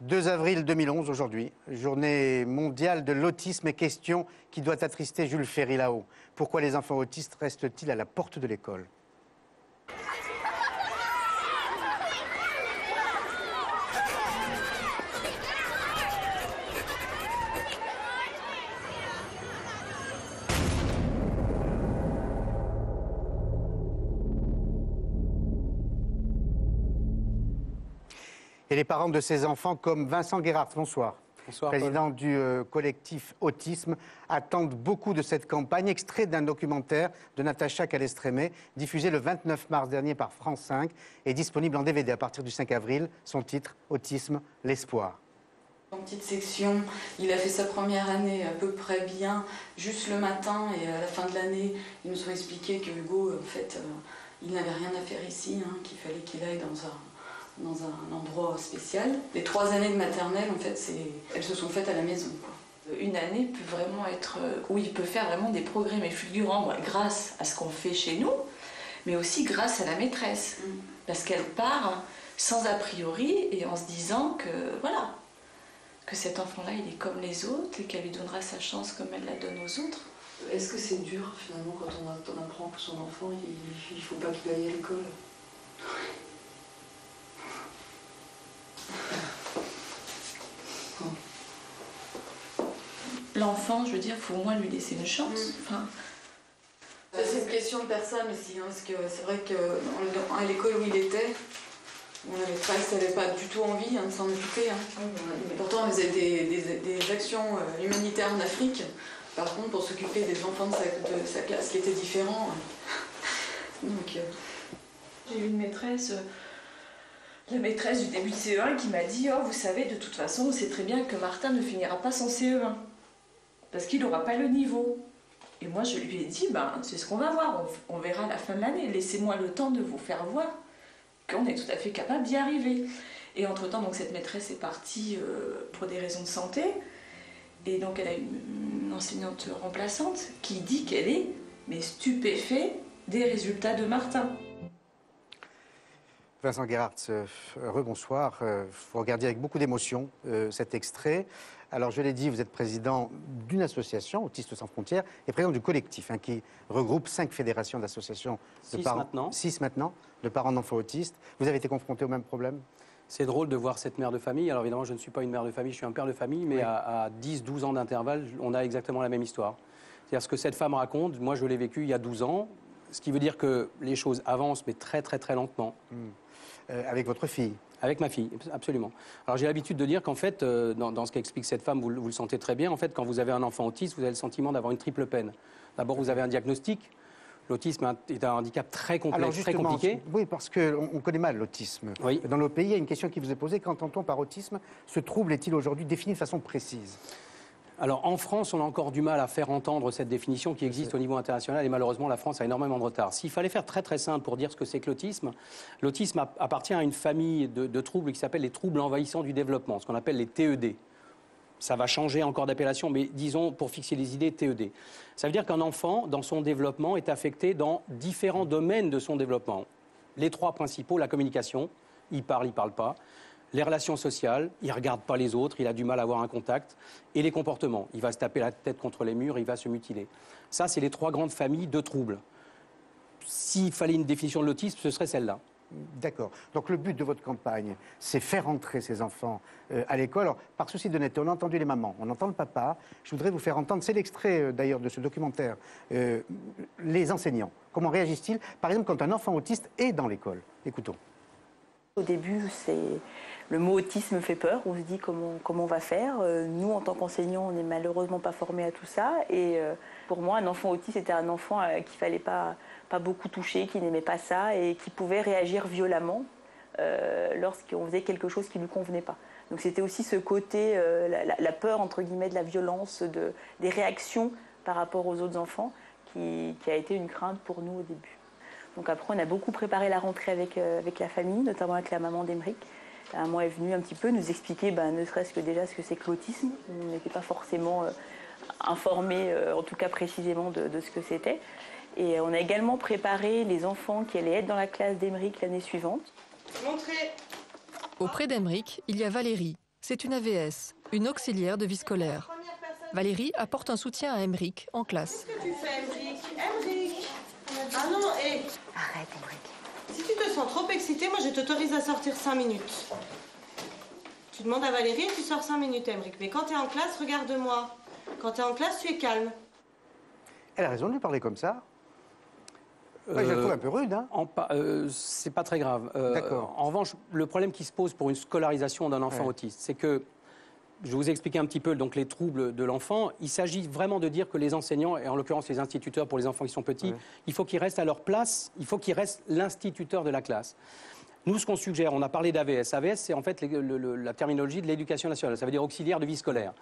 2 avril 2011 aujourd'hui, journée mondiale de l'autisme et question qui doit attrister Jules Ferry là-haut. Pourquoi les enfants autistes restent-ils à la porte de l'école ? Et les parents de ces enfants comme Vincent Guérard, bonsoir. Bonsoir, président du collectif Autisme, attendent beaucoup de cette campagne. Extrait d'un documentaire de Natacha Calestrémé, diffusé le 29 mars dernier par France 5 et disponible en DVD à partir du 5 avril. Son titre, Autisme, l'espoir. En petite section, il a fait sa première année à peu près bien, juste le matin, et à la fin de l'année, ils nous ont expliqué que Hugo, en fait, il n'avait rien à faire ici, qu'il fallait qu'il aille dans un endroit spécial. Les 3 années de maternelle, en fait, elles se sont faites à la maison, quoi. Une année peut vraiment être où il peut faire vraiment des progrès, mais fulgurants, grâce à ce qu'on fait chez nous, mais aussi grâce à la maîtresse. Parce qu'elle part sans a priori et en se disant que, voilà, que cet enfant-là, il est comme les autres et qu'elle lui donnera sa chance comme elle la donne aux autres. Est-ce que c'est dur, finalement, quand on apprend que son enfant, il ne faut pas qu'il aille à l'école ? L'enfant, je veux dire, il faut au moins lui laisser une chance. C'est une question de personne aussi, parce que c'est vrai qu'à l'école où il était, la maîtresse n'avait pas du tout envie de s'en occuper. Mais pourtant, elle faisait des actions humanitaires en Afrique. Par contre, pour s'occuper des enfants de sa classe qui étaient différents. Donc, j'ai eu une maîtresse, la maîtresse du début de CE1, qui m'a dit « Oh, vous savez, de toute façon, on sait très bien que Martin ne finira pas son CE1. Parce qu'il n'aura pas le niveau. » Et moi, je lui ai dit « C'est ce qu'on va voir, on verra à la fin de l'année. Laissez-moi le temps de vous faire voir qu'on est tout à fait capable d'y arriver. » Et entre-temps, donc, cette maîtresse est partie pour des raisons de santé. Et donc, elle a une enseignante remplaçante qui dit qu'elle est stupéfaite des résultats de Martin. Vincent Guérard, rebonsoir. Vous regardiez avec beaucoup d'émotion cet extrait. Alors, je l'ai dit, vous êtes président d'une association, Autistes sans frontières, et président du collectif, qui regroupe 5 fédérations d'associations de parents. 6 maintenant, de parents d'enfants autistes. Vous avez été confronté au même problème ? C'est drôle de voir cette mère de famille. Alors évidemment, je ne suis pas une mère de famille, je suis un père de famille, mais oui. à 10-12 ans d'intervalle, on a exactement la même histoire. C'est-à-dire ce que cette femme raconte, moi je l'ai vécu il y a 12 ans, ce qui veut dire que les choses avancent, mais très très très lentement. Avec votre fille ? Avec ma fille, absolument. Alors j'ai l'habitude de dire qu'en fait, dans ce qu'explique cette femme, vous le sentez très bien, en fait, quand vous avez un enfant autiste, vous avez le sentiment d'avoir une triple peine. D'abord, vous avez un diagnostic. L'autisme est un handicap très complexe, très compliqué. Oui, parce qu'on connaît mal l'autisme. Oui. Dans nos pays, il y a une question qui vous est posée. Qu'entend-on par autisme ? Ce trouble est-il aujourd'hui défini de façon précise ? Alors en France, on a encore du mal à faire entendre cette définition qui existe au niveau international et malheureusement la France a énormément de retard. S'il fallait faire très très simple pour dire ce que c'est que l'autisme appartient à une famille de troubles qui s'appelle les troubles envahissants du développement, ce qu'on appelle les TED. Ça va changer encore d'appellation, mais disons, pour fixer les idées, TED. Ça veut dire qu'un enfant, dans son développement, est affecté dans différents domaines de son développement. Les 3 principaux, la communication, il parle pas. Les relations sociales, il ne regarde pas les autres, il a du mal à avoir un contact. Et les comportements, il va se taper la tête contre les murs, il va se mutiler. Ça, c'est les 3 grandes familles de troubles. S'il fallait une définition de l'autisme, ce serait celle-là. D'accord. Donc le but de votre campagne, c'est faire entrer ces enfants à l'école. Alors, par souci d'honnêteté, on a entendu les mamans, on entend le papa. Je voudrais vous faire entendre, c'est l'extrait d'ailleurs de ce documentaire, les enseignants. Comment réagissent-ils, par exemple, quand un enfant autiste est dans l'école ? Écoutons. Au début, le mot autisme fait peur. On se dit comment on va faire. Nous, en tant qu'enseignants, on n'est malheureusement pas formés à tout ça. Et pour moi, un enfant autiste, c'était un enfant qu'il ne fallait pas beaucoup toucher, qui n'aimait pas ça et qui pouvait réagir violemment lorsqu'on faisait quelque chose qui ne lui convenait pas. Donc c'était aussi ce côté, la peur, entre guillemets, de la violence, des réactions par rapport aux autres enfants qui a été une crainte pour nous au début. Donc après, on a beaucoup préparé la rentrée avec la famille, notamment avec la maman d'Emeric. Moi, elle est venue un petit peu nous expliquer, ne serait-ce que déjà ce que c'est que l'autisme. On n'était pas forcément informés, en tout cas précisément, de ce que c'était. Et on a également préparé les enfants qui allaient être dans la classe d'Emeric l'année suivante. Auprès d'Emeric, il y a Valérie, C'est une AVS, une auxiliaire de vie scolaire. Valérie apporte un soutien à Emeric en classe. Qu'est-ce que tu fais, Emeric? Emeric! Ah non, hé! Arrête, Emeric. Si tu te sens trop excité, moi je t'autorise à sortir 5 minutes. Tu demandes à Valérie et tu sors 5 minutes, Emeric. Mais quand tu es en classe, regarde-moi. Quand tu es en classe, tu es calme. Elle a raison de lui parler comme ça. Ouais, je la trouve un peu rude. Hein. C'est pas très grave. D'accord. En revanche, le problème qui se pose pour une scolarisation d'un enfant autiste, c'est que, je vous ai expliqué un petit peu donc, les troubles de l'enfant. Il s'agit vraiment de dire que les enseignants, et en l'occurrence les instituteurs pour les enfants qui sont petits, il faut qu'ils restent à leur place, il faut qu'ils restent l'instituteur de la classe. Nous, ce qu'on suggère, on a parlé d'AVS. AVS, c'est en fait la terminologie de l'éducation nationale, ça veut dire auxiliaire de vie scolaire.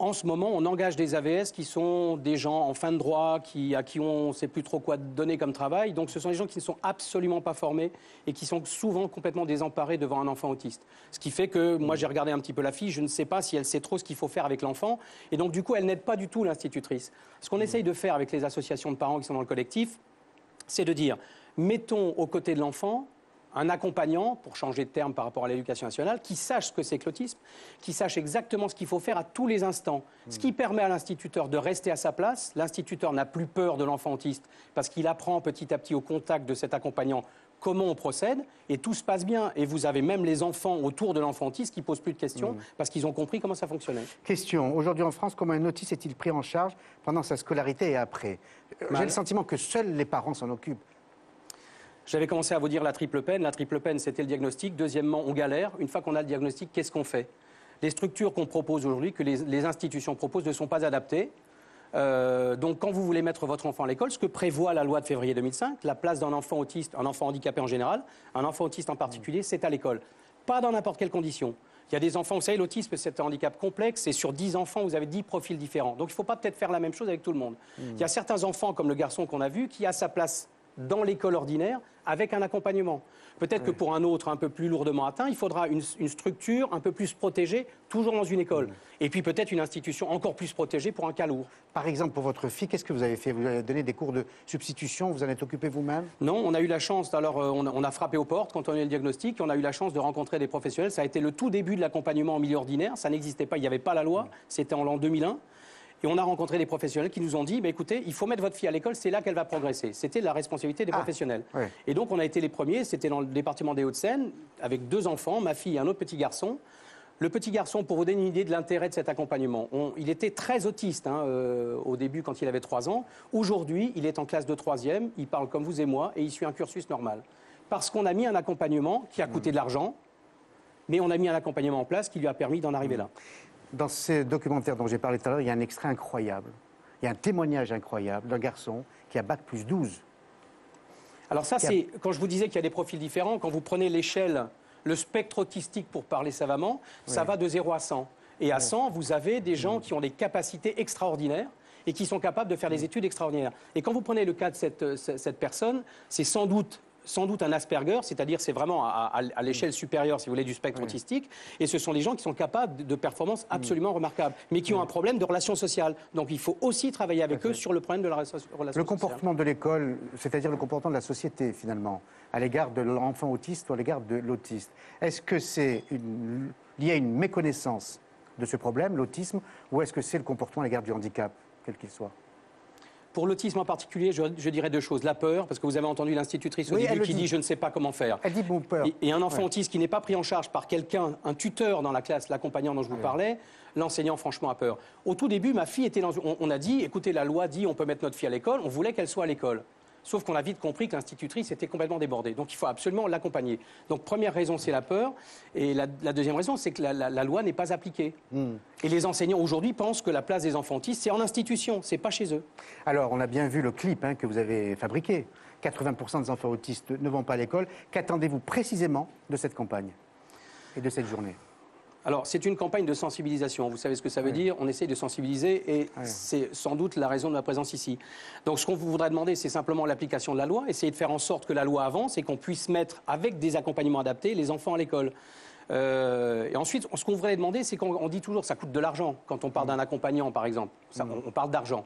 En ce moment, on engage des AVS qui sont des gens en fin de droit, à qui on ne sait plus trop quoi donner comme travail. Donc ce sont des gens qui ne sont absolument pas formés et qui sont souvent complètement désemparés devant un enfant autiste. Ce qui fait que, moi j'ai regardé un petit peu la fille, je ne sais pas si elle sait trop ce qu'il faut faire avec l'enfant. Et donc du coup, elle n'aide pas du tout l'institutrice. Ce qu'on essaye de faire avec les associations de parents qui sont dans le collectif, c'est de dire, mettons aux côtés de l'enfant un accompagnant, pour changer de terme par rapport à l'éducation nationale, qui sache ce que c'est que l'autisme, qui sache exactement ce qu'il faut faire à tous les instants. Ce qui permet à l'instituteur de rester à sa place. L'instituteur n'a plus peur de l'enfant autiste parce qu'il apprend petit à petit au contact de cet accompagnant comment on procède et tout se passe bien. Et vous avez même les enfants autour de l'enfant autiste qui ne posent plus de questions parce qu'ils ont compris comment ça fonctionnait. Question, aujourd'hui en France, comment un autiste est-il pris en charge pendant sa scolarité et après? J'ai le sentiment que seuls les parents s'en occupent. J'avais commencé à vous dire la triple peine. La triple peine, c'était le diagnostic. Deuxièmement, on galère. Une fois qu'on a le diagnostic, qu'est-ce qu'on fait? Les structures qu'on propose aujourd'hui, que les institutions proposent, ne sont pas adaptées. Donc, quand vous voulez mettre votre enfant à l'école, ce que prévoit la loi de février 2005, la place d'un enfant autiste, un enfant handicapé en général, un enfant autiste en particulier, c'est à l'école. Pas dans n'importe quelle condition. Il y a des enfants, vous savez, l'autisme, c'est un handicap complexe, et sur 10 enfants, vous avez 10 profils différents. Donc, il ne faut pas peut-être faire la même chose avec tout le monde. Il y a certains enfants, comme le garçon qu'on a vu, qui a sa place dans l'école ordinaire avec un accompagnement. Peut-être que pour un autre un peu plus lourdement atteint, il faudra une structure un peu plus protégée, toujours dans une école. Et puis peut-être une institution encore plus protégée pour un cas lourd. Par exemple, pour votre fille, qu'est-ce que vous avez fait? Vous avez donné des cours de substitution, vous en êtes occupé vous-même? Non, on a eu la chance, alors on a frappé aux portes quand on a eu le diagnostic, on a eu la chance de rencontrer des professionnels. Ça a été le tout début de l'accompagnement en milieu ordinaire, ça n'existait pas, il n'y avait pas la loi, c'était en l'an 2001. Et on a rencontré des professionnels qui nous ont dit, écoutez, il faut mettre votre fille à l'école, c'est là qu'elle va progresser. C'était la responsabilité des professionnels. Ouais. Et donc on a été les premiers, c'était dans le département des Hauts-de-Seine, avec 2 enfants, ma fille et un autre petit garçon. Le petit garçon, pour vous donner une idée de l'intérêt de cet accompagnement, il était très autiste au début quand il avait 3 ans. Aujourd'hui, il est en classe de 3e, il parle comme vous et moi et il suit un cursus normal. Parce qu'on a mis un accompagnement qui a coûté de l'argent, mais on a mis un accompagnement en place qui lui a permis d'en arriver là. Dans ce documentaire dont j'ai parlé tout à l'heure, il y a un extrait incroyable. Il y a un témoignage incroyable d'un garçon qui a bac plus 12. Alors ça, c'est quand je vous disais qu'il y a des profils différents, quand vous prenez l'échelle, le spectre autistique pour parler savamment, ça va de 0 à 100. Et à 100, vous avez des gens qui ont des capacités extraordinaires et qui sont capables de faire des études extraordinaires. Et quand vous prenez le cas de cette personne, c'est sans doute un Asperger, c'est-à-dire c'est vraiment à l'échelle supérieure, si vous voulez, du spectre autistique, et ce sont des gens qui sont capables de performances absolument remarquables, mais qui ont un problème de relation sociale. Donc il faut aussi travailler avec eux sur le problème de la relation sociale. Le comportement de l'école, c'est-à-dire le comportement de la société, finalement, à l'égard de l'enfant autiste ou à l'égard de l'autiste, est-ce que c'est lié à une méconnaissance de ce problème, l'autisme, ou est-ce que c'est le comportement à l'égard du handicap, quel qu'il soit? Pour l'autisme en particulier, je dirais 2 choses. La peur, parce que vous avez entendu l'institutrice au début qui dit « je ne sais pas comment faire ». Elle dit « bon, peur ». Et un enfant autiste qui n'est pas pris en charge par quelqu'un, un tuteur dans la classe, l'accompagnant dont je vous parlais, l'enseignant franchement a peur. Au tout début, ma fille était on a dit « écoutez, la loi dit on peut mettre notre fille à l'école », on voulait qu'elle soit à l'école. Sauf qu'on a vite compris que l'institutrice était complètement débordée. Donc il faut absolument l'accompagner. Donc première raison, c'est la peur. Et la deuxième raison, c'est que la loi n'est pas appliquée. Et les enseignants aujourd'hui pensent que la place des enfants autistes, c'est en institution, c'est pas chez eux. Alors, on a bien vu le clip que vous avez fabriqué. 80% des enfants autistes ne vont pas à l'école. Qu'attendez-vous précisément de cette campagne et de cette journée? Alors, c'est une campagne de sensibilisation. Vous savez ce que ça veut dire? On essaye de sensibiliser et c'est sans doute la raison de ma présence ici. Donc, ce qu'on vous voudrait demander, c'est simplement l'application de la loi, essayer de faire en sorte que la loi avance et qu'on puisse mettre, avec des accompagnements adaptés, les enfants à l'école. Et ensuite, ce qu'on voudrait demander, c'est qu'on dit toujours que ça coûte de l'argent. Quand on parle d'un accompagnant, par exemple, on parle d'argent.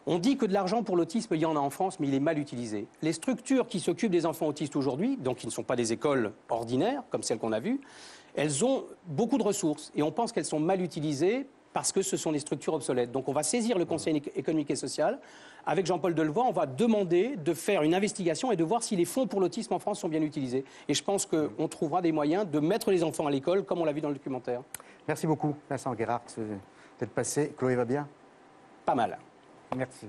On dit que de l'argent pour l'autisme, il y en a en France, mais il est mal utilisé. Les structures qui s'occupent des enfants autistes aujourd'hui, donc qui ne sont pas des écoles ordinaires, comme celles qu'on a vues, elles ont beaucoup de ressources et on pense qu'elles sont mal utilisées parce que ce sont des structures obsolètes. Donc on va saisir le Conseil économique et social. Avec Jean-Paul Delevoye, on va demander de faire une investigation et de voir si les fonds pour l'autisme en France sont bien utilisés. Et je pense qu'on trouvera des moyens de mettre les enfants à l'école, comme on l'a vu dans le documentaire. Merci beaucoup, Vincent Guérard, d'être passé. Chloé va bien? Pas mal. Merci.